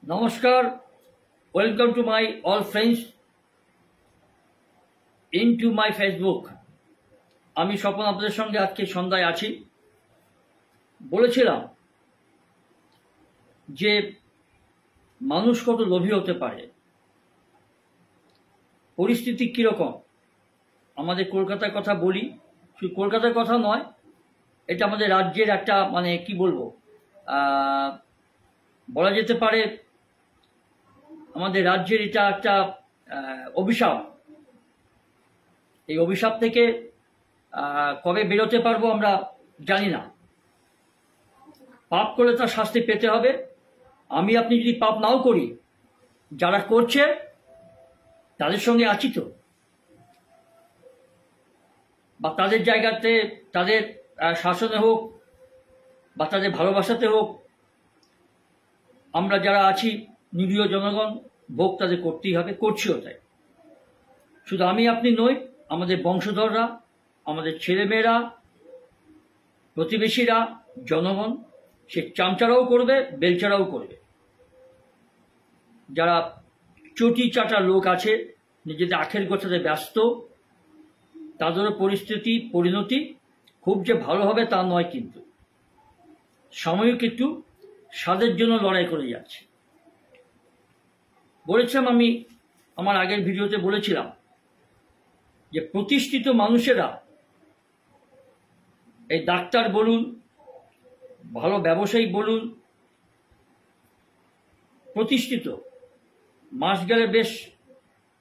Namaskar, welcome to my all friends into my Facebook. আমি স্বপন আপনাদের সঙ্গে আজকে সন্ধ্যায় আছি। বলেছিলাম যে মানুষ কত লোভী হতে পারে, পরিস্থিতি কিরকম। আমাদের কলকাতার কথা বলি, শুধু কলকাতার কথা নয়, এটা আমাদের রাজ্যের একটা কি বলবো, বলা যেতে পারে আমাদের রাজ্যের এটা একটা অভিশাপ। এই অভিশাপ থেকে কবে বেরোতে পারবো আমরা জানি না। পাপ করলে তার শাস্তি পেতে হবে। আমি আপনি যদি পাপ নাও করি, যারা করছে তাদের সঙ্গে আছি তো, বা তাদের জায়গাতে, তাদের শাসনে হোক বা তাদের ভালোবাসাতে হোক, আমরা যারা আছি নিরীহ জনগণ, ভোগ তাদের করতেই হবে, করছিও তাই। শুধু আমি আপনি নই, আমাদের বংশধররা, আমাদের ছেলেমেয়েরা, প্রতিবেশীরা, জনগণ, সে চামচারাও করবে, বেলচারাও করবে। যারা চটি চাটা লোক আছে, নিজেদের আখের গোছাতে ব্যস্ত, তাদেরও পরিণতি খুব যে ভালো হবে তা নয়, কিন্তু সাময়িক একটু স্বাদের জন্য লড়াই করে যাচ্ছে। বলেছিলাম, আমি আমার আগের ভিডিওতে বলেছিলাম যে প্রতিষ্ঠিত মানুষেরা, এই ডাক্তার বলুন, ভালো ব্যবসায়ী বলুন, প্রতিষ্ঠিত, মাস গেলে বেশ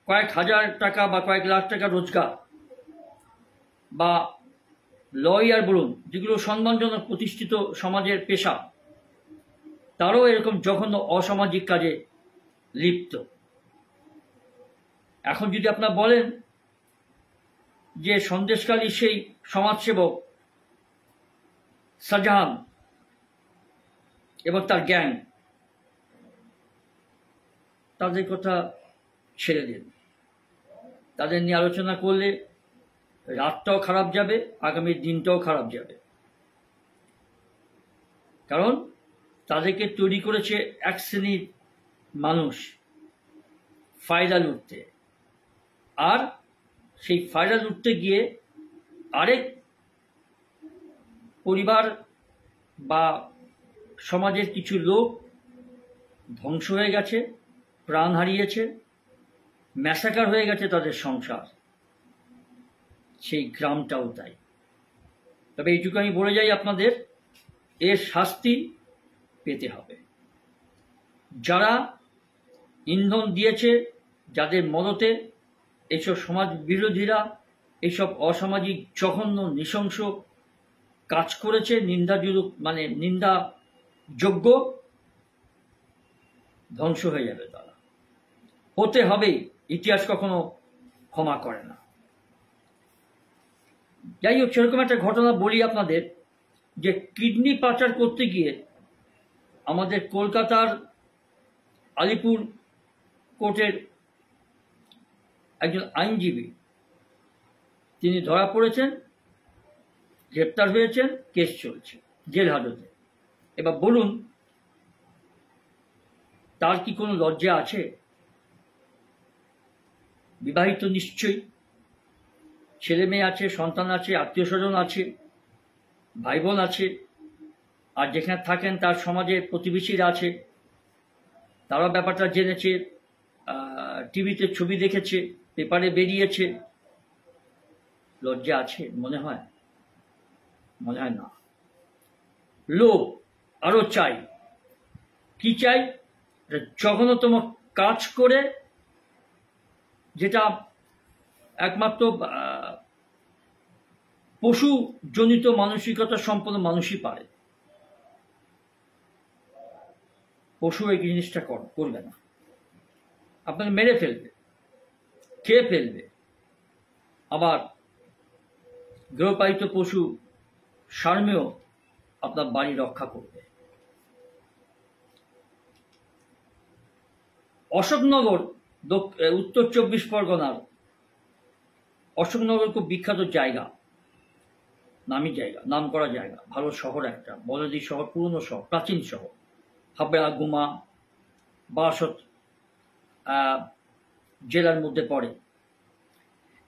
কয়েক হাজার টাকা বা কয়েক লাখ টাকা রোজগার, বা লয়ার বলুন, যেগুলো সম্মানজনক প্রতিষ্ঠিত সমাজের পেশা, তারাও এরকম জঘন্য অসামাজিক কাজে লিপ্ত। এখন যদি আপনারা বলেন যে সন্দেশখালী সেই সমাজসেবক শাহজাহান এবং তার গ্যাং, তাদের কথা ছেড়ে দিন। তাদের নিয়ে আলোচনা করলে রাতটাও খারাপ যাবে, আগামী দিনটাও খারাপ যাবে। কারণ তাদেরকে তৈরি করেছে এক শ্রেণীর মানুষ ফায়দা লুটতে, আর সেই ফায়দা লুটতে গিয়ে আরেক পরিবার বা সমাজের কিছু লোক ধ্বংস হয়ে গেছে, প্রাণ হারিয়েছে, ম্যাসাকার হয়ে গেছে তাদের সংসার, সেই গ্রামটাও তাই। তবে এইটুকু আমি বলে যাই আপনাদের, এর শাস্তি পেতে হবে। যারা ইন্ধন দিয়েছে, যাদের মদতে এইসব সমাজ বিরোধীরা এইসব অসামাজিক জঘন্য নৃশংস কাজ করেছে, নিন্দাযোগ্য, ধ্বংস হয়ে যাবে তারা, হতে হবে। ইতিহাস কখনো ক্ষমা করে না। যাই হোক, সেরকম একটা ঘটনা বলি আপনাদের, যে কিডনি পাচার করতে গিয়ে আমাদের কলকাতার আলিপুর কোর্টের একজন আইনজীবী, তিনি ধরা পড়েছেন, গ্রেপ্তার হয়েছেন, কেস চলছে জেল হাজতে। এবার বলুন, তার কি কোনো লজ্জা আছে? বিবাহিত নিশ্চয়ই, ছেলে মেয়ে আছে, সন্তান আছে, আত্মীয় স্বজন আছে, ভাই বোন আছে, আর যেখানে থাকেন তার সমাজের প্রতিবেশীরা আছে, তারা ব্যাপারটা জেনেছে, টিভিতে ছবি দেখেছে, পেপারে বেরিয়েছে। লজ্জা আছে? মনে হয় না। লোভ, আরো চাই। কি চাই? জঘন্যতম কাজ করে, যেটা একমাত্র পশুজনিত মানসিকতা সম্পন্ন মানুষই পারে। পশু এই জিনিসটা করবে না, আপনাকে মেরে ফেলবে, খেয়ে ফেলবে। আবার গৃহপালিত পশু সার্মেয় আপনার বাড়ি রক্ষা করবে। অশোকনগর, উত্তর 24 পরগনার অশোকনগর খুব বিখ্যাত জায়গা, নামি জায়গা, নাম করা জায়গা, ভালো শহর, একটা বলদি শহর, পুরনো শহর, প্রাচীন শহর। হাবড়া, গুমা, বারাসত জেলার মধ্যে পড়ে।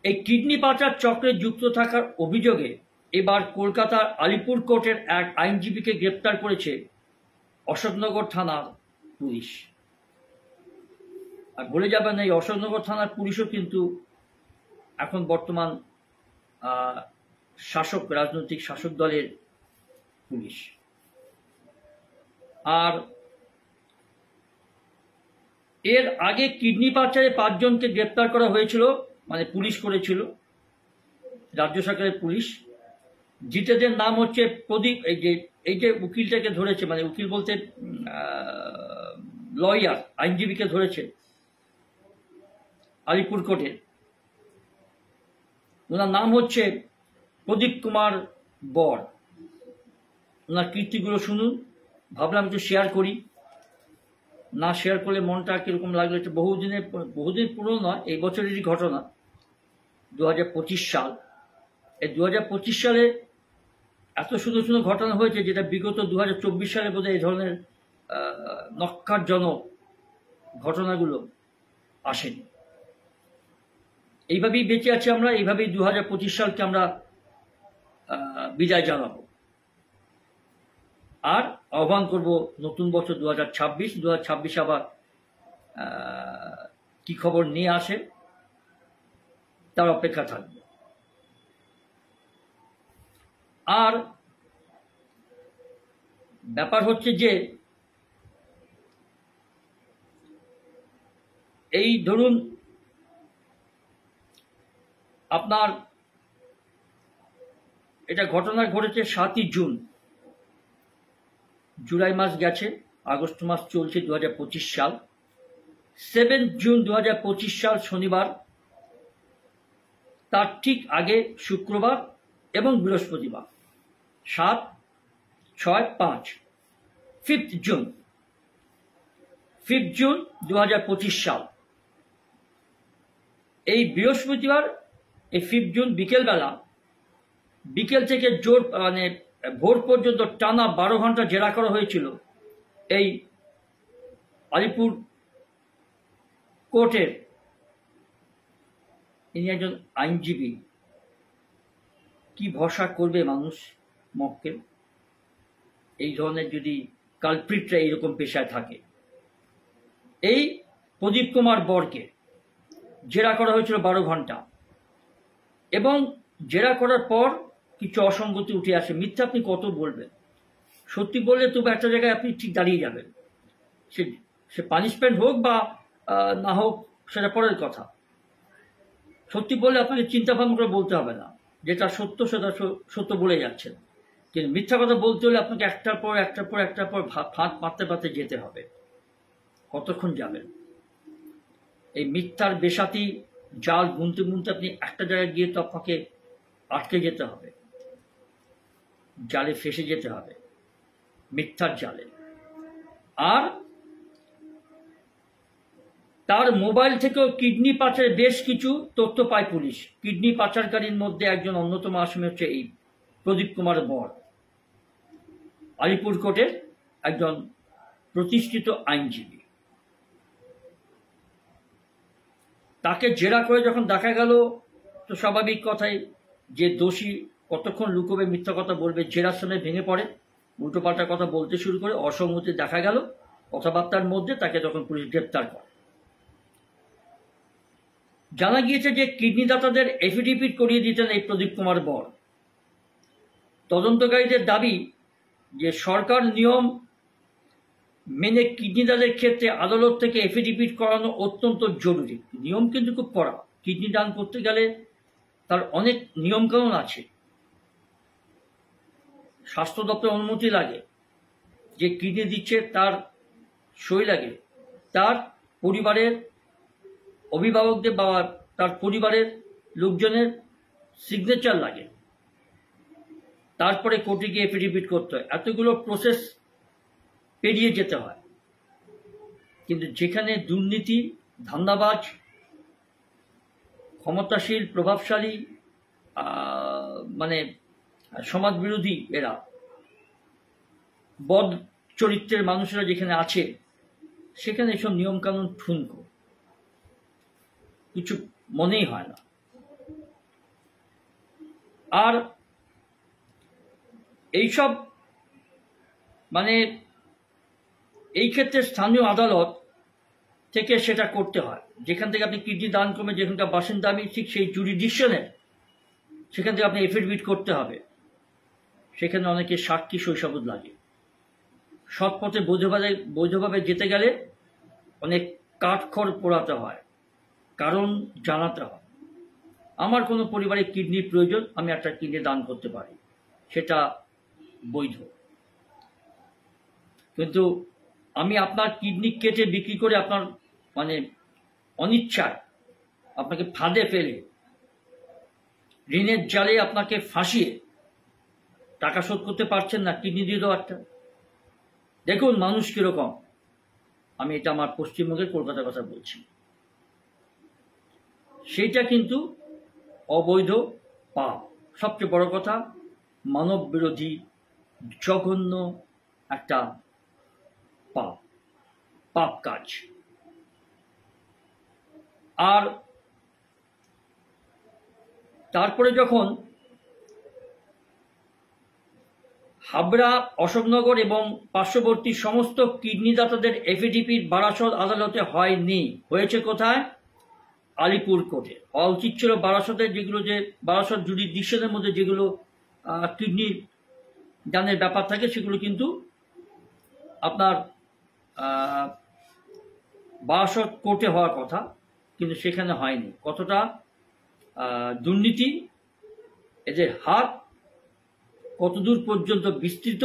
এই কিডনি পাচার চক্রে যুক্ত থাকার অভিযোগে এবার কলকাতার আলিপুর কোর্টের এক আইনজীবীকে গ্রেপ্তার করেছে অশোকনগর থানার পুলিশ। আর বলে যাবেন, এই অশোকনগর থানার পুলিশও কিন্তু এখন বর্তমান রাজনৈতিক শাসক দলের পুলিশ। আর এর আগে কিডনি পাচারে 5 জনকে গ্রেপ্তার করা হয়েছিল, মানে পুলিশ করেছিল, রাজ্য সরকারের পুলিশ। জিতেদের নাম হচ্ছে প্রদীপ, এই যে উকিলটাকে ধরেছে, মানে উকিল বলতে লয়ার, আইনজীবীকে ধরেছে আলিপুর কোর্টে, ওনার নাম হচ্ছে প্রদীপ কুমার বর। ওনার কীর্তিগুলো শুনুন, ভাবলাম একটু শেয়ার করি। না শেয়ার করলে মনটা কিরকম লাগলো, এটা বহুদিন পুরনো নয়, এই বছরেরই ঘটনা, 2025 সাল। এই 2025 সালে এত সুন্দর সুন্দর ঘটনা হয়েছে যেটা বিগত 2024 সালে বোধহয় এই ধরনের নক্কারজনক ঘটনাগুলো আসেনি। এইভাবেই বেঁচে আছি আমরা, এইভাবেই 2025 সালকে আমরা বিদায় জানাবো। আর আহ্বান করব নতুন বছর 2026 আবার কি খবর নিয়ে আসে তার অপেক্ষা থাকবে। আর ব্যাপার হচ্ছে যে এই ধরুন আপনার এটা ঘটনা ঘটেছে 7ই জুন, জুলাই মাস গেছে, আগস্ট মাস চলছে 2025 সাল। 7 জুন 2025 সাল শনিবার, তার ঠিক আগে শুক্রবার এবং বৃহস্পতিবার, 7, 6, 5, 5 জুন 2025 সাল। এই বৃহস্পতিবার, এই 5 জুন বিকেল থেকে ভোর পর্যন্ত টানা 12 ঘন্টা জেরা করা হয়েছিল এই আলিপুর কোর্টের ইনি একজন আইনজীবী। কি ভরসা করবে মানুষ মক্কেল, এই ধরনের যদি কালপ্রিটরা এইরকম পেশায় থাকে। এই প্রদীপ কুমার বরকে জেরা করা হয়েছিল 12 ঘন্টা, এবং জেরা করার পর কিছু অসঙ্গতি উঠে আসে। মিথ্যা আপনি কত বলবেন, সত্যি বললে তবু একটা জায়গায় আপনি ঠিক দাঁড়িয়ে যাবেন। সে পানিশমেন্ট হোক বা না হোক সেটা পরের কথা। সত্যি বললে আপনাকে চিন্তা ভাবনা করে বলতে হবে না, যেটা সত্য সেটা সত্য বলে যাচ্ছেন। কিন্তু মিথ্যা কথা বলতে হলে আপনাকে একটার পর ফাঁদ পাততে যেতে হবে। কতক্ষণ যাবেন? এই মিথ্যার বেসাতি জাল বুনতে আপনি একটা জায়গায় গিয়ে তো আপনাকে আটকে যেতে হবে, জালে ফেসে যেতে হবে, মিথ্যার জালে। আর তার মোবাইল থেকেও কিডনি পাচারের বেশ কিছু তথ্য পায় পুলিশ। কিডনি পাচারকারীর মধ্যে একজন অন্যতম আসামি হচ্ছে এই প্রদীপ কুমার বর, আলিপুর কোর্টের একজন প্রতিষ্ঠিত আইনজীবী। তাকে জেরা করে যখন দেখা গেল, তো স্বাভাবিক কথাই, যে দোষী কতক্ষণ লুকোবে, মিথ্যা কথা বলবে, জেরার সময় ভেঙে পড়ে, উল্টোপাল্টা কথা বলতে শুরু করে, অসঙ্গতি দেখা গেল কথাবার্তার মধ্যে, তাকে তখন পুলিশ গ্রেপ্তার করে। জানা গিয়েছে যে কিডনি দাতাদের এফিডেভিট করিয়ে দিতেন এই প্রদীপ কুমার বর। তদন্তকারীদের দাবি যে সরকার নিয়ম মেনে কিডনি দানের ক্ষেত্রে আদালত থেকে এফিডেভিট করানো অত্যন্ত জরুরি। নিয়ম কিন্তু খুব কড়া। কিডনি দান করতে গেলে তার অনেক নিয়মকানুন আছে, স্বাস্থ্য দপ্তর অনুমতি লাগে, যে কিডনি দিচ্ছে তার সই লাগে, তার পরিবারের অভিভাবকদের বা তার পরিবারের লোকজনের সিগনেচার লাগে, তারপরে কোর্টে গিয়ে এফিডেভিট করতে হয়। এতগুলো প্রসেস পেরিয়ে যেতে হয়। কিন্তু যেখানে দুর্নীতি, ধান্দাবাজ, ক্ষমতাশীল, প্রভাবশালী, মানে সমাজ বিরোধী, এরা বদ চরিত্রের মানুষেরা যেখানে আছে, সেখানে এসব নিয়মকানুন ঠুনকো, কিছু মনেই হয় না। আর এইসব মানে এই ক্ষেত্রে স্থানীয় আদালত থেকে সেটা করতে হয়। যেখান থেকে আপনি কিডনি দান করবেন, যেখানকার বাসিন্দা আমি, ঠিক সেই জুরিডিকশনে সেখান থেকে আপনি এফিডভিট করতে হবে। সেখানে অনেকে সাক্ষী শৈশবুদ লাগে। সৎ পথে বৈধভাবে যেতে গেলে অনেক কাঠখড় পোড়াতে হয়, কারণ জানাতে হয় আমার কোনো পরিবারে কিডনির প্রয়োজন, আমি একটা কিডনি দান করতে পারি, সেটা বৈধ। কিন্তু আমি আপনার কিডনি কেটে বিক্রি করে আপনার মানে অনিচ্ছায় আপনাকে ফাঁদে ফেলে, ঋণের জালে আপনাকে ফাঁসিয়ে টাকা শোধ করতে পারছেন না, কিডনি দিয়ে দেওয়ারটা। দেখুন মানুষ কিরকম। আমি এটা আমার পশ্চিমবঙ্গের কলকাতার কথা বলছি। সেইটা কিন্তু অবৈধ পাপ। সবচেয়ে বড় কথা, মানব বিরোধী জঘন্য একটা পাপ কাজ। আর তারপরে যখন হাবড়া, অশোকনগর এবং পার্শ্ববর্তী সমস্ত কিডনি দাতাদের এফিডেভিট বারাসত আদালতে হয়নি, হয়েছে কোথায়? আলিপুর কোর্টে। হওয়া উচিত ছিল বারাসতের, যেগুলো যে বারাসত জুরিডিকশনের মধ্যে যেগুলো কিডনি দানের ব্যাপার থাকে, সেগুলো কিন্তু আপনার বারাসত কোর্টে হওয়ার কথা, কিন্তু সেখানে হয়নি। কতটা দুর্নীতি, এদের হাত কতদূর পর্যন্ত বিস্তৃত,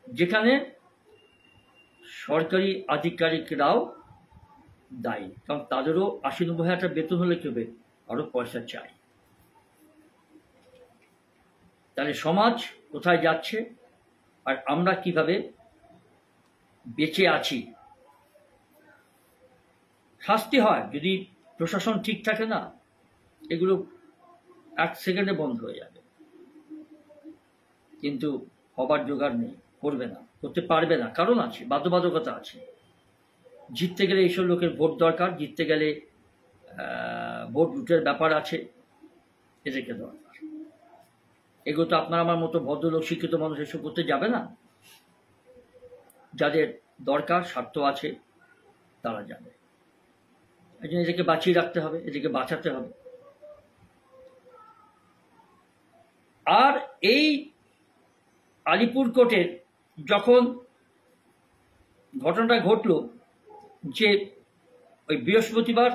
যেখানে সরকারি আধিকারিকরাও দায়ী, কারণ তাদেরও ৮০-৯০ হাজার টাকা বেতন হলে কি হবে, আরো পয়সা চাই। তাহলে সমাজ কোথায় যাচ্ছে আর আমরা কিভাবে বেঁচে আছি? শাস্তি হয় যদি প্রশাসন ঠিক থাকে না, এগুলো ১ সেকেন্ডে বন্ধ হয়ে যাবে। কিন্তু হবার জোগাড় নেই, করবে না, করতে পারবে না, কারণ আছে, বাধ্যবাধকতা আছে। জিততে গেলে এইসব লোকের ভোট দরকার, জিততে গেলে ভোট লুটের ব্যাপার আছে, এদেরকে দরকার। এগুলো তো আপনার আমার মতো ভদ্রলোক শিক্ষিত মানুষ এসব করতে যাবে না। যাদের দরকার, স্বার্থ আছে, তারা যাবে। এই জন্য এদেরকে বাঁচিয়ে রাখতে হবে, এদেরকে বাঁচাতে হবে। আর এই আলিপুর কোর্টের যখন ঘটনাটা ঘটল, যে ওই বৃহস্পতিবার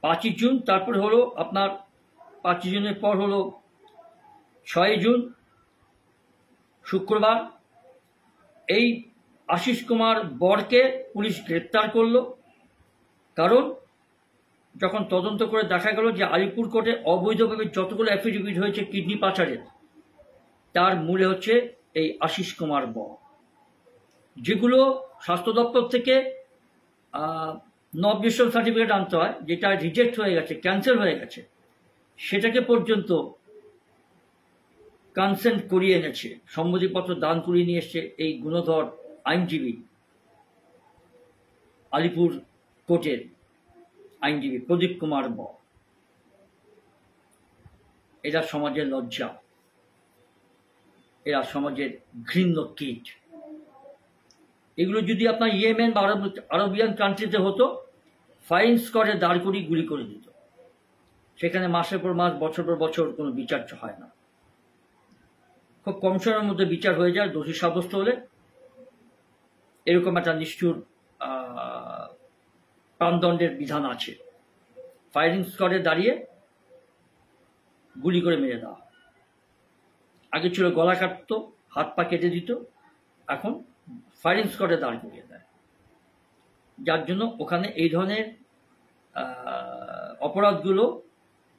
৫ই জুন, তারপরে হলো আপনার ৫ই জুনের পর হলো ৬ই জুন শুক্রবার, এই আশিস কুমার বরকে পুলিশ গ্রেপ্তার করলো। কারণ যখন তদন্ত করে দেখা গেল যে আলিপুর কোর্টে অবৈধভাবে যতগুলো অ্যাফিডেভিট হয়েছে কিডনি পাচারের, তার মূলে হচ্ছে এই আশিস কুমার বর, যেগুলো স্বাস্থ্য দপ্তর থেকে অবজেকশন সার্টিফিকেট আনতে হয়, যেটা রিজেক্ট হয়ে গেছে, ক্যান্সেল হয়ে গেছে, সেটাকে পর্যন্ত কনসেন্ট করিয়ে এনেছে, সম্মতিপত্র দান করিয়ে নিয়ে এসছে এই গুণধর আইনজীবী, আলিপুর কোর্টের আইনজীবী প্রদীপ কুমার বর। এরা সমাজের লজ্জা, এরা সমাজের ঘৃণ্য কীট। এগুলো যদি আপনার ইয়েমেন বা আরবিয়ান কান্ট্রিতে হতো, ফাইন স্কোয়াডে দাঁড় করিয়ে গুলি করে দিত। সেখানে মাসের পর মাস, বছর পর বছর কোনো বিচার হয় না, খুব কম সময়ের মধ্যে বিচার হয়ে যায়। দোষী সাব্যস্ত হলে এরকম একটা নিষ্ঠুর প্রাণদণ্ডের বিধান আছে। ফায়ারিং স্কোয়াডে দাঁড়িয়ে গুলি করে মেরে দেওয়া। আগে ছিল গলা কাটতো, হাত পা কেটে দিত, এখন ফায়ারিং স্কোয়াডে দাঁড় করিয়ে দেয়। যার জন্য ওখানে এই ধরনের অপরাধগুলো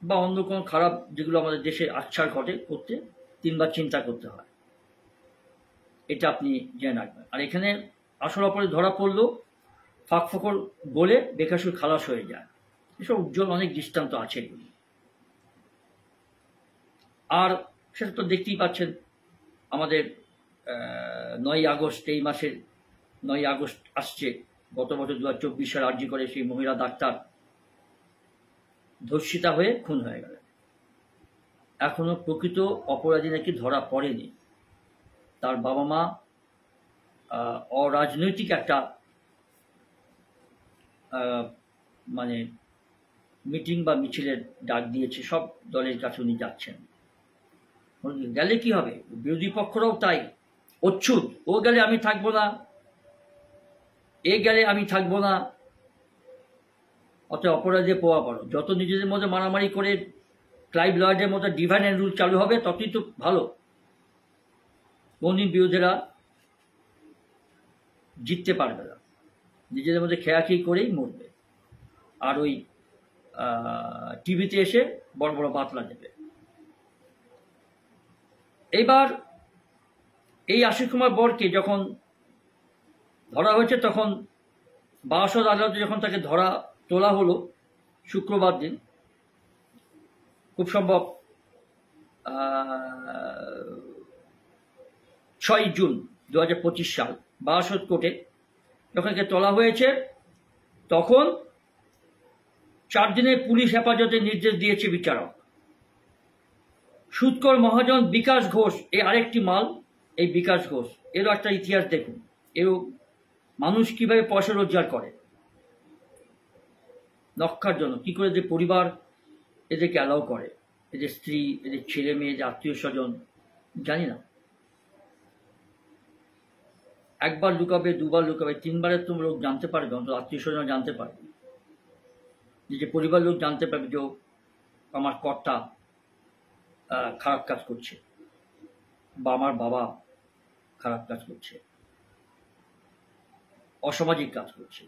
বা অন্য কোনো খারাপ যেগুলো আমাদের দেশে আচ্ছার ঘটে করতে ৩বার চিন্তা করতে হয়। এটা আপনি জেনে রাখবেন। আর এখানে আসল অপরাধী ধরা পড়লেও ফাঁক ফোকর বলে বেকাসুর খালাস হয়ে যায়। এসব উজ্জ্বল অনেক দৃষ্টান্ত আছে এগুলি। আর সেটা তো দেখতেই পাচ্ছেন, আমাদের 9 আগস্ট, এই মাসের 9 আগস্ট আসছে, গত বছর 2024 সালে আরজি করে সেই মহিলা ডাক্তার ধর্ষিতা হয়ে খুন হয়ে গেলেন। এখনো প্রকৃত অপরাধী নাকি ধরা পড়েনি। তার বাবা মা অরাজনৈতিক একটা মানে মিটিং বা মিছিলের ডাক দিয়েছে, সব দলের কাছে উনি যাচ্ছেন। গেলে কি হবে, বিরোধী পক্ষরাও তাই অচ্ছুত, ও গেলে আমি থাকবো না, এ গেলে আমি থাকবো না। অত অপরাধে পোয়া পড়ো, যত নিজেদের মধ্যে মারামারি করে ক্লাইভ লয়েডের মতো ডিভাইন অ্যান্ড রুল চালু হবে, ততই তো ভালো। কোনদিন বিরোধীরা জিততে পারবে না, নিজেদের মধ্যে খেয়াখেয়ি করেই মরবে, আর ওই টিভিতে এসে বড় বড় বাতলা দেবে। এইবার এই আশিস কুমার বরকে যখন ধরা হয়েছে, তখন বারাসত আদালতে যখন তাকে তোলা হলো শুক্রবার দিন, খুব সম্ভব 6 জুন 2025 সাল, বারাসত কোর্টে যখন তাকে তোলা হয়েছে, তখন 4 দিনের পুলিশ হেফাজতের নির্দেশ দিয়েছে বিচারক। সুৎখোর মহাজন বিকাশ ঘোষ, এই আরেকটি মাল। এই বিকাশ ঘোষ এরও একটা ইতিহাস দেখুন, এও মানুষ কিভাবে পয়সা রোজগার করে রক্ষার জন্য, কি করে এদের পরিবার এদেরকে অ্যালাউ করে, এদের স্ত্রী, এদের ছেলে মেয়ে, এদের আত্মীয় স্বজন, জানি না। একবার লুকাবে, দুবার লুকাবে, 3বারের তো লোক জানতে পারবে, অন্তত আত্মীয় স্বজন জানতে পারবে, যে পরিবার লোক জানতে পারবে যে আমার কর্তা খারাপ কাজ করছে, বা আমার বাবা খারাপ কাজ করছে, অসামাজিক কাজ করছে।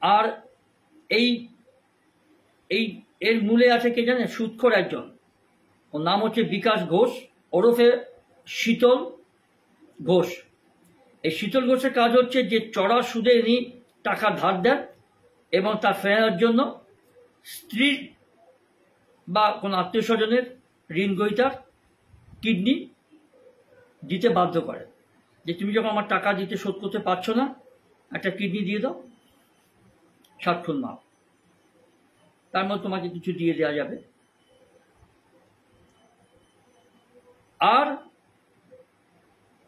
আর এই এই এর মূলে আছে কে জানে, সুৎখোর একজন, ওর নাম হচ্ছে বিকাশ ঘোষ ওরফে শীতল ঘোষ। এই শীতল ঘোষের কাজ হচ্ছে যে চড়া সুদে ইনি টাকা ধার দেন এবং তা ফেরানোর জন্য স্ত্রীর বা কোনো আত্মীয় স্বজনের ঋণ গ্রহীতার কিডনি দিতে বাধ্য করে, যে তুমি যখন আমার টাকা দিতে শোধ করতে পারছো না, একটা কিডনি দিয়ে দাও, সাতক্ষণ নাও, তার মধ্যে তোমাকে কিছু দিয়ে দেওয়া যাবে। আর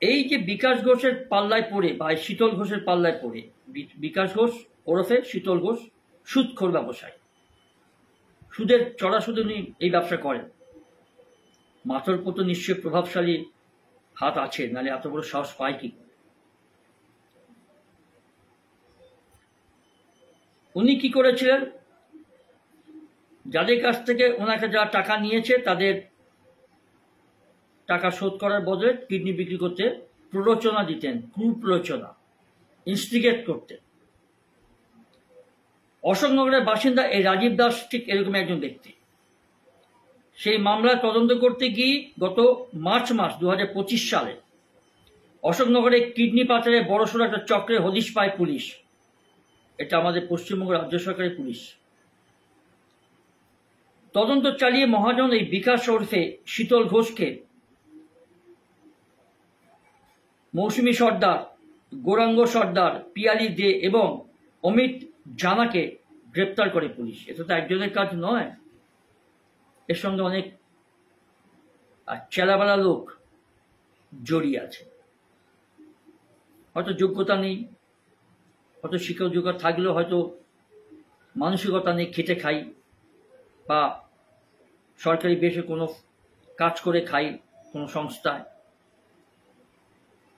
এই যে বিকাশ ঘোষের পাল্লায় পড়ে বা শীতল ঘোষের পাল্লায় পড়ে, বিকাশ ঘোষ ওরফে শীতল ঘোষ সুদখোর ব্যবসায়ী, সুদের চড়া সুদে উনি এই ব্যবসা করেন। মাথার উপর তো নিশ্চয়ই প্রভাবশালী হাত আছে, নাহলে এত বড় সাহস পায় কি? উনি কি করেছিলেন, যাদের কাছ থেকে ওনাকে যারা টাকা নিয়েছে তাদের টাকা শোধ করার বদলে কিডনি বিক্রি করতে প্ররোচনা দিতেন, কুপ্ররোচনা, ইনস্টিগেট করতেন। অশোকনগরের বাসিন্দা এই রাজীব দাস ঠিক এরকম একজন ব্যক্তি। সেই মামলার তদন্ত করতে গিয়ে গত মার্চ মাস 2025 সালে অশোকনগরে কিডনি পাচারে বড়সড় একটা চক্রে হদিশ পায় পুলিশ। এটা আমাদের পশ্চিমবঙ্গ রাজ্য সরকারের পুলিশ। তদন্ত চালিয়ে মহাজন এই বিকাশ ওরফে শীতল ঘোষকে, মৌসুমী সর্দার, গৌরাঙ্গ সর্দার, পিয়ালি দে এবং অমিত জানাকে গ্রেপ্তার করে পুলিশ। এটা তো একজনের কাজ নয়, এর সঙ্গে অনেক চেলাবেলা লোক জড়িয়ে আছে। হয়তো যোগ্যতা নেই, হয়তো শিক্ষক যোগ্যতা থাকলেও হয়তো মানসিকতা নেই, খেটে খাই বা সরকারি বেশে কোনো কাজ করে খাই কোনো সংস্থায়,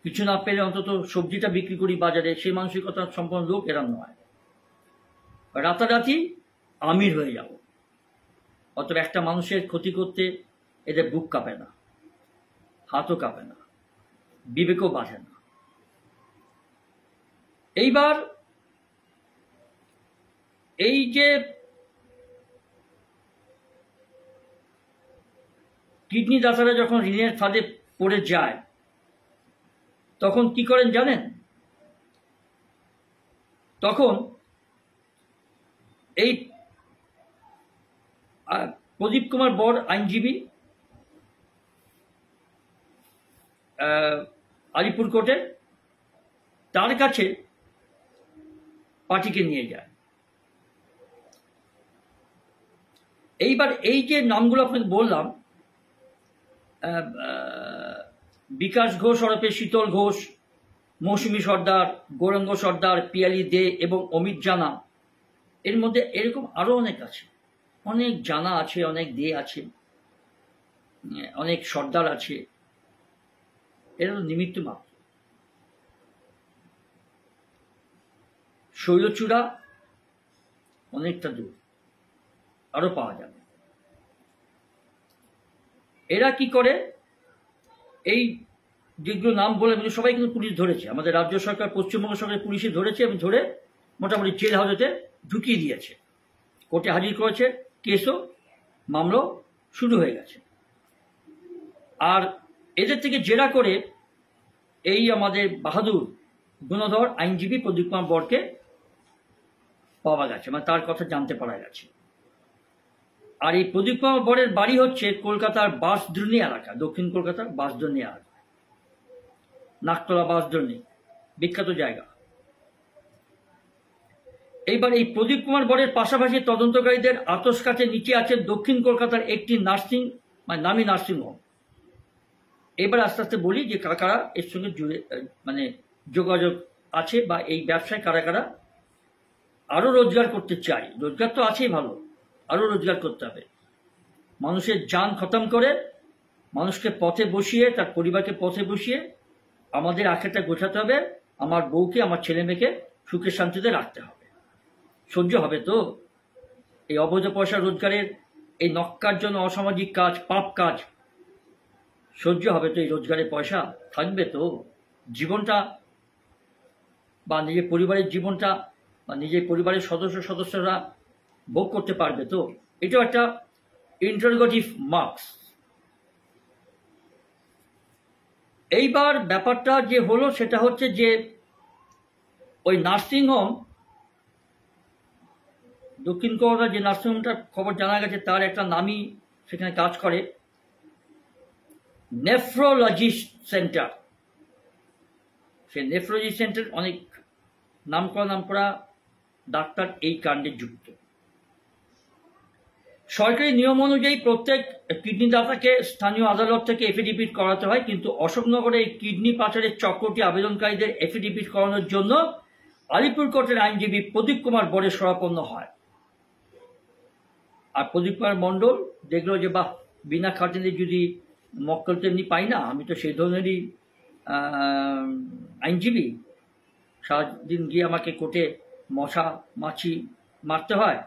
কিছু না পেলে অন্তত সবজিটা বিক্রি করি বাজারে, সেই মানসিকতা সম্পন্ন লোক এরম নয়। রাতারাতি আমির হয়ে যাব, অতএব একটা মানুষের ক্ষতি করতে এদের বুক কাঁপে না, হাতও কাঁপে না, বিবেকও বাঁধে না। এইবার এই যে কিডনি দাতারা যখন ঋণের ফাঁদে পড়ে যায়, তখন কি করেন জানেন? তখন এই প্রদীপ কুমার বর আইনজীবী আলিপুর কোর্টে, তার কাছে পার্টিকে নিয়ে যায়। এইবার এই যে নামগুলো আপনাকে বললাম, বিকাশ ঘোষ ওরফে শীতল ঘোষ, মৌসুমী সর্দার, গৌরাঙ্গ সর্দার, পিয়ালি দে এবং অমিত জানা, এর মধ্যে এরকম আরো অনেক আছে, অনেক জানা আছে, অনেক দে আছে, অনেক সর্দার আছে। এরা তো নিমিত্ত মাত্র। শৈলচূড়া অনেকটা দূর, আরো পাওয়া যাবে। এরা কি করে, এই যেগুলো নাম বলে সবাই কিন্তু পুলিশ ধরেছে, আমাদের রাজ্য সরকার, পশ্চিমবঙ্গ সরকার পুলিশে ধরেছে এবং ধরে মোটামুটি জেল হাজতে ঢুকিয়ে দিয়েছে, কোর্টে হাজির করেছে, কেসও মামলাও শুরু হয়ে গেছে। আর এদের থেকে জেরা করে এই আমাদের বাহাদুর গুণধর আইনজীবী প্রদীপ কুমার বরকে পাওয়া গেছে, মানে তার কথা জানতে পারা গেছে। আর এই প্রদীপ কুমার বরের বাড়ি হচ্ছে কলকাতার বাঁশদ্রোণী এলাকা, দক্ষিণ কলকাতার বাঁশদ্রোণী এলাকা, নাকতলা বাঁশদ্রোণী, বিখ্যাত জায়গা। এইবার এই প্রদীপ কুমার বরের পাশাপাশি তদন্তকারীদের আতস কাছে নিচে আছে দক্ষিণ কলকাতার একটি নার্সিং, মানে নামী নার্সিং হোম। এবার আস্তে আস্তে বলি যে কারা কারা এর সঙ্গে জুড়ে, মানে যোগাযোগ আছে, বা এই ব্যবসায় কারা কারা আরো রোজগার করতে চাই। রোজগার তো আছেই, ভালো, আরো রোজগার করতে হবে। মানুষের জান খতম করে, মানুষকে পথে বসিয়ে, তার পরিবারকে পথে বসিয়ে আমাদের আখেরটা গোছাতে হবে, আমার বউকে, আমার ছেলে মেয়েকে সুখে শান্তিতে রাখতে হবে। সহ্য হবে তো এই অবৈধ পয়সা রোজগারের, এই নক্কার জন্য অসামাজিক কাজ, পাপ কাজ? সহ্য হবে তো এই রোজগারের পয়সা? থাকবে তো জীবনটা, বা নিজের পরিবারের জীবনটা, বা নিজের পরিবারের সদস্যরা ভোগ করতে পারবে তো? এটাও একটা ইন্টারোগেটিভ মার্কস। এইবার ব্যাপারটা যে হলো সেটা হচ্ছে যে ওই নার্সিংহোম, দক্ষিণ কলকাতার যে নার্সিংহোমটার খবর জানা গেছে, তার একটা নামী সেখানে কাজ করে, নেফ্রোলজিস্ট সেন্টার। সেই নেফ্রোলজি সেন্টার অনেক নামকরা ডাক্তার এই কাণ্ডে যুক্ত। সরকারি নিয়ম অনুযায়ী প্রত্যেক কিডনি দাতাকে স্থানীয় আদালত থেকে এফিডেভিট করাতে হয়, কিন্তু অশোকনগরে এই কিডনি পাচারের চক্রটি আবেদনকারীদের এফিডেভিট করানোর জন্য আলিপুর কোর্টের আইনজীবী প্রদীপ কুমার বরের শরণাপন্ন হয়। আর প্রদীপ কুমার মণ্ডল দেখলো যে বাহ, বিনা খাটনি যদি মক্কেল তো এমনি পাই না, আমি তো সেই ধরনেরই আইনজীবী, সারাদিন গিয়ে আমাকে কোর্টে মশা মাছি মারতে হয়,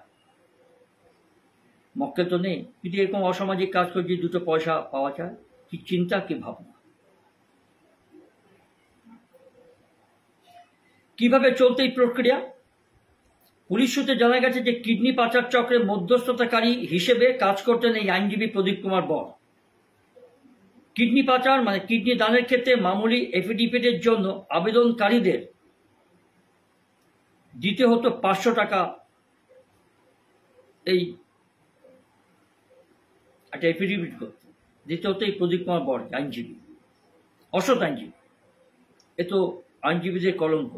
মক্কেল তো নেই, যদি এরকম অসামাজিক কাজ করে যদি দুটো পয়সা পাওয়া যায়, কি চিন্তা, কি ভাবনা। কিভাবে চলতে এই প্রক্রিয়া? পুলিশ সূত্রে জানা গেছে যে কিডনি পাচার চক্রের মধ্যস্থতাকারী হিসেবে কাজ করতেন এই আইনজীবী প্রদীপ কুমার বর। কিডনি পাচার মানে কিডনি দানের ক্ষেত্রে মামুলি এফিডেভিটের জন্য আবেদনকারীদের দিতে হতো 500 টাকা, এই একটা এফিডেভিট করতে দিতে হতো এই প্রদীপ কুমার বর আইনজীবী, অসৎ আইনজীবী। এ তো আইনজীবীদের কলঙ্ক।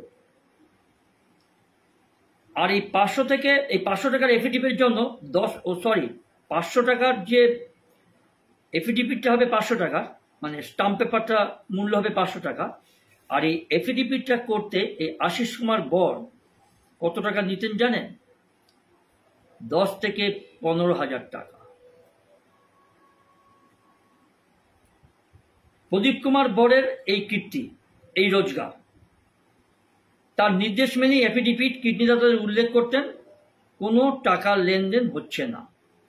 আর এই 500 টাকার এফিডেভিটের জন্য 500 টাকার যে এফিডেভিটটা হবে 500 টাকা, মানে স্টাম্প পেপারটা মূল্য হবে 500 টাকা। আর এই এফিডেভিটটা করতে এই আশিস কুমার বর কত টাকা নিতেন জানেন? 10 থেকে 15,000 টাকা। প্রদীপ কুমার বরের এই কীর্তি, এই রোজগার, তার নির্দেশ মেনে এফিডেভিট কিডনিদাতাদের উল্লেখ করতেন কোনো টাকা লেনদেন হচ্ছে না,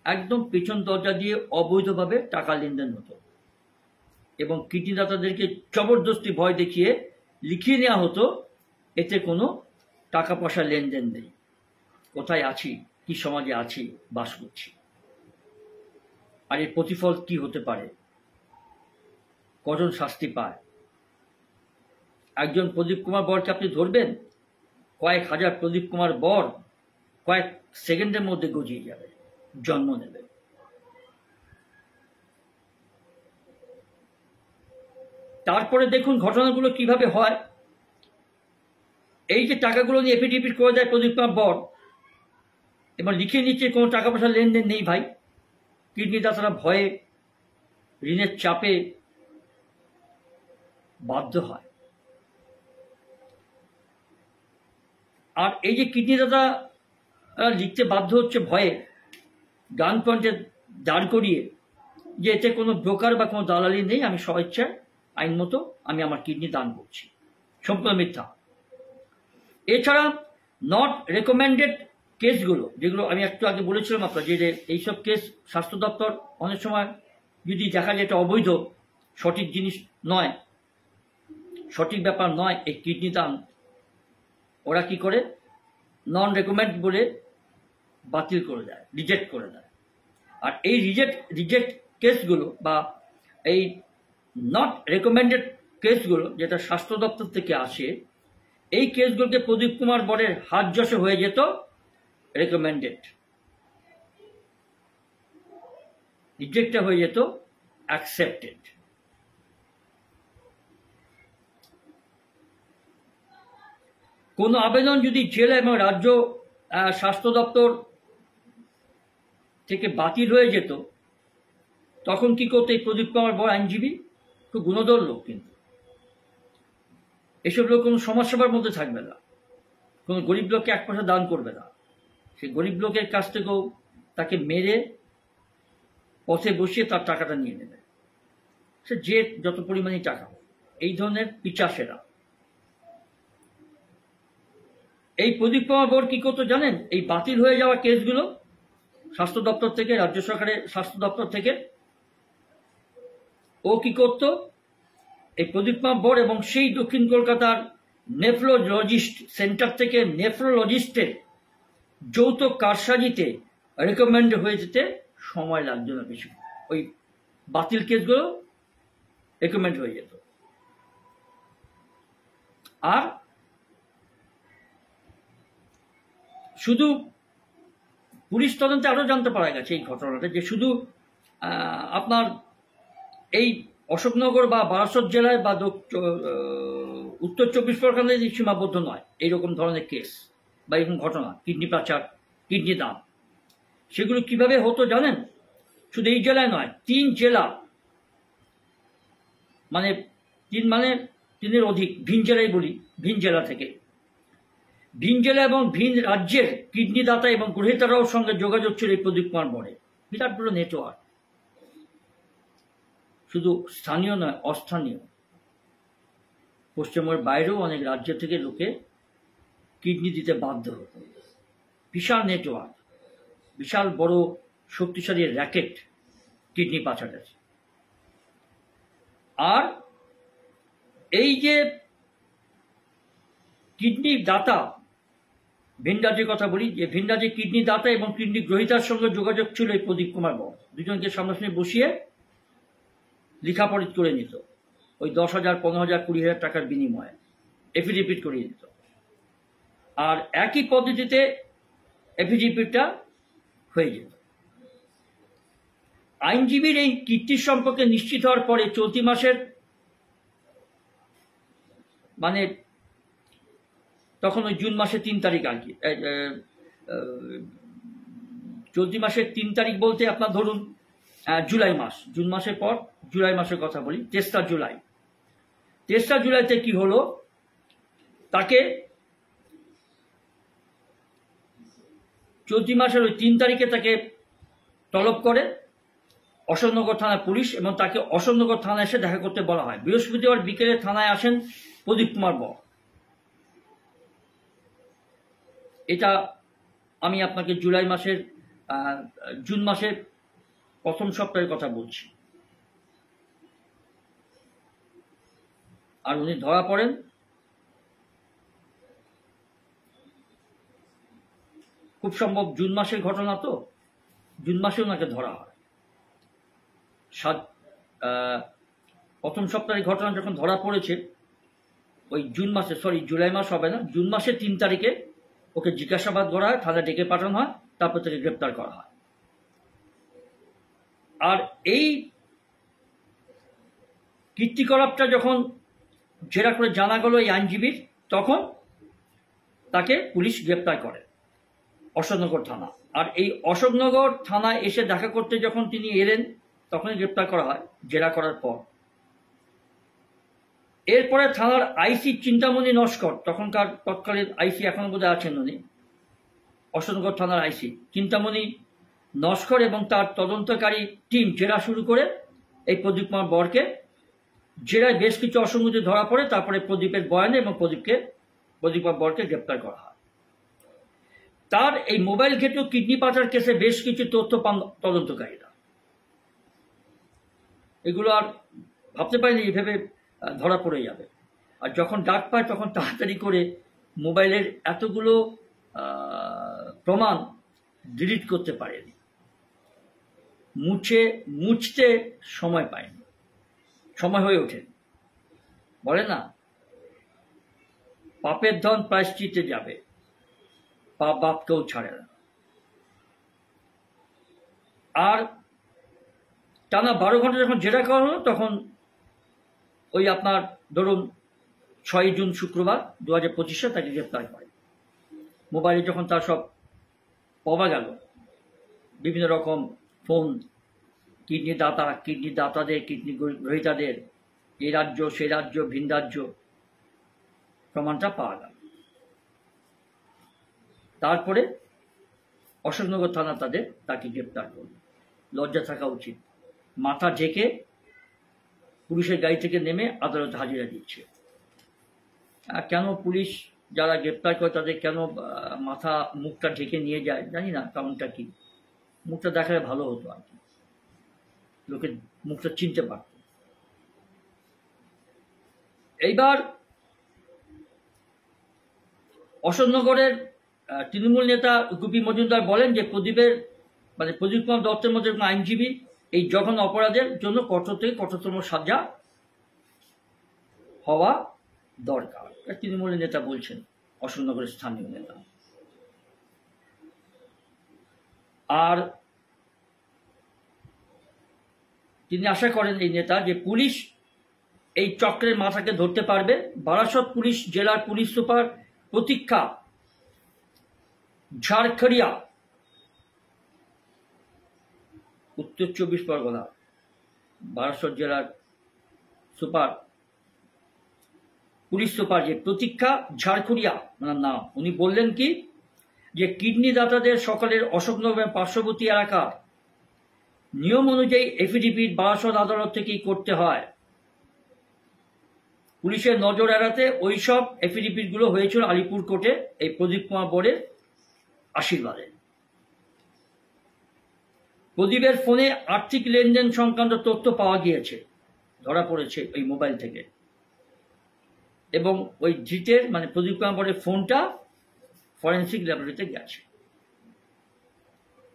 একদম পেছন দরজা দিয়ে অবৈধভাবে টাকা লেনদেন হতো, এবং কিডনিদাতাদেরকে জবরদস্তি ভয় দেখিয়ে লিখিয়ে নেওয়া হতো এতে কোনো টাকা পয়সা লেনদেন নেই, কোথায় আছি, কি সমাজে আছি, বাস করছি। আর এর প্রতিফল কি হতে পারে, কজন শাস্তি পায়? একজন প্রদীপ কুমার বরকে আপনি ধরবেন, কয়েক হাজার প্রদীপ কুমার বর কয়েক সেকেন্ডের মধ্যে গজিয়ে যাবে, জন্ম নেবে। তারপরে দেখুন ঘটনাগুলো কিভাবে হয়। এই যে টাকাগুলো নিয়ে এফিডেভিট করে দেয় প্রদীপ কুমার বর, এবং লিখে নিচ্ছে কোনো টাকা পয়সার লেনদেন নেই ভাই। কিডনি দাতারা ভয়ে, ঋণের চাপে বাধ্য হয়। আর এই যে কিডনি দাতা লিখতে বাধ্য হচ্ছে ভয়ে, গান পয়েন্টে দাঁড় করিয়ে যে এতে কোনো ব্রোকার বা কোনো দালালি নেই, আমি স্বেচ্ছায় আইন মতো আমি আমার কিডনি দান করছি, সম্পূর্ণ মিথ্যা। এছাড়া নট রেকমেন্ডেড কেসগুলো, যেগুলো আমি একটু আগে বলেছিলাম আপনার, যে এইসব কেস স্বাস্থ্য দপ্তর অনেক সময় যদি দেখা যায় এটা অবৈধ, সঠিক জিনিস নয়, সঠিক ব্যাপার নয় এই কিডনি দান, ওরা কি করে নন রেকমেন্ড বলে বাতিল করে দেয়, রিজেক্ট করে দেয়। আর এই রিজেক্ট কেসগুলো বা এই নট রেকমেন্ডেড কেসগুলো যেটা স্বাস্থ্য দপ্তর থেকে আসে, এই কেসগুলোকে প্রদীপ কুমার বরের হাত যশে হয়ে যেত রেকমেন্ডেড, রিজেক্টটা হয়ে যেত অ্যাকসেপ্টেড। কোনো আবেদন যদি জেলা এবং রাজ্য স্বাস্থ্য দপ্তর থেকে বাতিল হয়ে যেত, তখন কি করতো এই প্রদীপ কুমার বর আইনজীবী? খুব গুণধর লোক, কিন্তু এসব লোক কোনো সমাজসেবার মধ্যে থাকবে না, কোনো গরিব লোককে এক পয়সা দান করবে না। সে গরিব লোকের কাছ থেকেও তাকে মেরে পথে বসিয়ে তার টাকাটা নিয়ে নেবে, সে যে যত পরিমাণে টাকা। এই ধরনের পিচাসেরা। এই প্রদীপ কুমার বর কি করতো জানেন? এই বাতিল হয়ে যাওয়া কেসগুলো স্বাস্থ্য দপ্তর থেকে, রাজ্য সরকারের স্বাস্থ্য দপ্তর থেকে, ও কি করত, এই প্রদীপ কুমার বর এবং সেই দক্ষিণ কলকাতার নেফ্রোলজিস্ট সেন্টার থেকে নেফ্রোলজিস্টের যৌথ কারসাজিতে রেকমেন্ড হয়ে যেতে সময় লাগতো না কিছু। ওই বাতিল কেসগুলো রেকমেন্ড হয়ে যেত। আর শুধু পুলিশ তদন্তে আরো জানতে পারা গেছে এই ঘটনাটা, যে শুধু আপনার এই অশোকনগর বা বারাসত জেলায় বা উত্তর 24 পরগনায় সীমাবদ্ধ নয় এইরকম ধরনের কেস বা এরকম ঘটনা, কিডনি পাচার, কিডনি দান, সেগুলো কিভাবে হতো জানেন? শুধু এই জেলায় নয়, 3 জেলা, মানে 3 অধিক, ভিন জেলায় বলি, ভিন জেলা থেকে, ভিন জেলা এবং ভিন রাজ্যের কিডনি দাতা এবং গ্রহীতারাও সঙ্গে যোগাযোগ ছিল এই প্রদীপ কুমার বরের। বিরাট বড় নেটওয়ার্ক, শুধু স্থানীয় নয়, অস্থানীয়, পশ্চিমবঙ্গের বাইরেও অনেক রাজ্য থেকে লোকে কিডনি দিতে বাধ্য হতো। বিশাল নেটওয়ার্ক, বিশাল বড় শক্তিশালী র্যাকেট কিডনি পাচারের। আর এই যে কিডনি দাতা, ভিন রাজ্যের কথা বলি, যে ভিন রাজ্যে কিডনি দাতা এবং কিডনি গ্রহীতার সঙ্গে যোগাযোগ ছিল এই প্রদীপ কুমার বর। দুজনকে সামনাসামনি বসিয়ে লিখাপড়িত করে নিত, ওই 10,000, 15,000, 20,000 টাকার বিনিময়ে এফিডেভিট করিয়ে দিত। আর একই পদ্ধতিতে এফিডেভিটটা হয়ে যেত। আইনজীবীর এই কীর্তির সম্পর্কে নিশ্চিত হওয়ার পরে চলতি মাসের, মানে তখন ওই জুন মাসের 3 তারিখ আর কি, চলতি মাসের 3 তারিখ বলতে আপনার ধরুন জুলাই মাস, জুন মাসের পর জুলাই মাসের কথা বলি, 3রা জুলাই। 3রা জুলাইতে কি হলো, তাকে চলতি মাসের ওই 3 তারিখে তাকে তলব করে অশোকনগর থানার পুলিশ, এবং তাকে অশোকনগর থানায় এসে দেখা করতে বলা হয়। বৃহস্পতিবার বিকেলে থানায় আসেন প্রদীপ কুমার বর। এটা আমি আপনাকে জুলাই মাসের, জুন মাসের প্রথম সপ্তাহের কথা বলছি। আর উনি ধরা পড়েন খুব সম্ভব জুন মাসের ঘটনা, তো জুন মাসে ওনাকে ধরা হয়। প্রথম সপ্তাহের ঘটনা যখন ধরা পড়েছে, ওই জুন মাসে, সরি জুলাই মাস হবে না, জুন মাসের 3 তারিখে ওকে জিজ্ঞাসাবাদ করা হয়, থানায় ডেকে পাঠানো হয়, তারপর তাকে গ্রেপ্তার করা হয়। আর এই কীর্তিকলাপটা যখন জেরা করে জানা গেল এই আইনজীবীর, তখন তাকে পুলিশ গ্রেপ্তার করে অশোকনগর থানা। আর এই অশোকনগর থানায় এসে দেখা করতে যখন তিনি এলেন, তখনই গ্রেপ্তার করা হয় জেরা করার পর। এরপরে থানার আইসি চিন্তামণি নস্কর, তখনকার তৎকালীন আইসি, এখনো বোধহয় আছেন উনি, অশোকনগর থানার আইসি চিন্তামণি নস্কর এবং তার তদন্তকারী টিম জেরা শুরু করে এই প্রদীপ কুমার বরকে। জেরায় বেশ কিছু অসঙ্গতি ধরা পড়ে, তারপরে প্রদীপের বয়ানে এবং প্রদীপ কুমার বরকে গ্রেপ্তার করা হয়। তার এই মোবাইল ঘেঁটে কিডনি পাচার কেসে বেশ কিছু তথ্য পান তদন্তকারীরা। এগুলো আর ভাবতে পারিনি এইভাবে ধরা পড়ে যাবে। আর যখন ডাক পায় তখন তাড়াতাড়ি করে মোবাইলের এতগুলো প্রমাণ ডিলিট করতে পারেনি, মুছতে সময় পায়নি, সময় হয়ে ওঠেনি। বলে না, পাপের ধন প্রায়শ্চিত্তে যাবে, পাপ বাপকেও ছাড়ে না। আর টানা 12 ঘন্টা যখন জেরা করা হলো, তখন ওই আপনার ধরুন 6 জুন শুক্রবার 2025 তাকে গ্রেপ্তার করে। মোবাইলে যখন তার সব পাওয়া গেল, বিভিন্ন রকম ফোন, কিডনি দাতাদের, কিডনি গ্রহীতাদের, এই রাজ্য সে রাজ্য ভিন রাজ্য, প্রমাণটা পাওয়া গেল। তারপরে অশোকনগর থানা তাকে গ্রেপ্তার করল। লজ্জা থাকা উচিত। মাথা ঢেকে পুলিশের গাড়ি থেকে নেমে আদালতে হাজিরা দিচ্ছে। কেন পুলিশ যারা গ্রেপ্তার করে তাদের কেন মাথা মুখটা ঢেকে নিয়ে যায় জানি না, কারণটা কি। মুখটা দেখালে ভালো হতো আর কি, লোকে মুখটা চিনতে পারত। এইবার অশোকনগরের তৃণমূল নেতা গুপি মজুমদার বলেন যে প্রদীপ কুমার দত্তের মধ্যে আইনজীবী এই জঘন্য অপরাধের জন্য কঠোর থেকে কঠোরতম সাজা হওয়া দরকার। তৃণমূলের নেতা বলছেন, অশোকনগরের স্থানীয় নেতা। আর তিনি আশা করেন এই নেতা যে পুলিশ এই চক্রের মাথাকে ধরতে পারবে। বারাসত পুলিশ জেলার পুলিশ সুপার প্রতীক্ষা ঝাড়খড়িয়া, উত্তর 24 পরগনা, বারাসত জেলার পুলিশ সুপার যে প্রতীক্ষা ঝাড়খড়িয়া ওনার নাম, উনি বললেন কি যে কিডনি দাতাদের সকলের অশোকনগর পার্শ্ববর্তী এলাকার নিয়ম অনুযায়ী এফিডেভিট বারাসত আদালত থেকেই করতে হয়। পুলিশের নজর এড়াতে ওইসব এফিডেভিটগুলো হয়েছিল আলিপুর কোর্টে এই প্রদীপ কুমার বরের আশীর্বাদে। প্রদীপের ফোনে আর্থিক লেনদেন সংক্রান্ত তথ্য পাওয়া গিয়েছে, ধরা পড়েছে ওই মোবাইল থেকে। এবং ওই ধৃতের প্রদীপ কুমার বরের ফোনটা ফরেন্সিক ল্যাবরেটরিতে গেছে।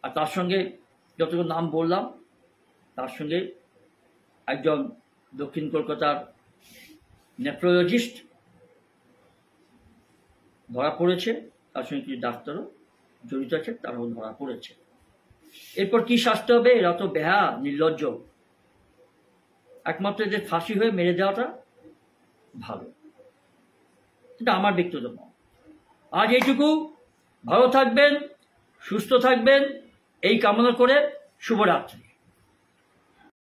আর তার সঙ্গে যতগুলো নাম বললাম, তার সঙ্গে একজন দক্ষিণ কলকাতার নেফ্রোলজিস্ট ধরা পড়েছে, তার সঙ্গে কিছু ডাক্তারও জড়িত আছে, তারাও ধরা পড়েছে। এরপর কি শাস্তি হবে? এরা তো বেহা নির্লজ্জ। একমাত্র এদের ফাঁসি হয়ে মেরে দেওয়াটা ভালো, এটা আমার ব্যক্তিগত মত। আজ এইটুকু। ভালো থাকবেন, সুস্থ থাকবেন, এই কামনা করে শুভরাত্রি।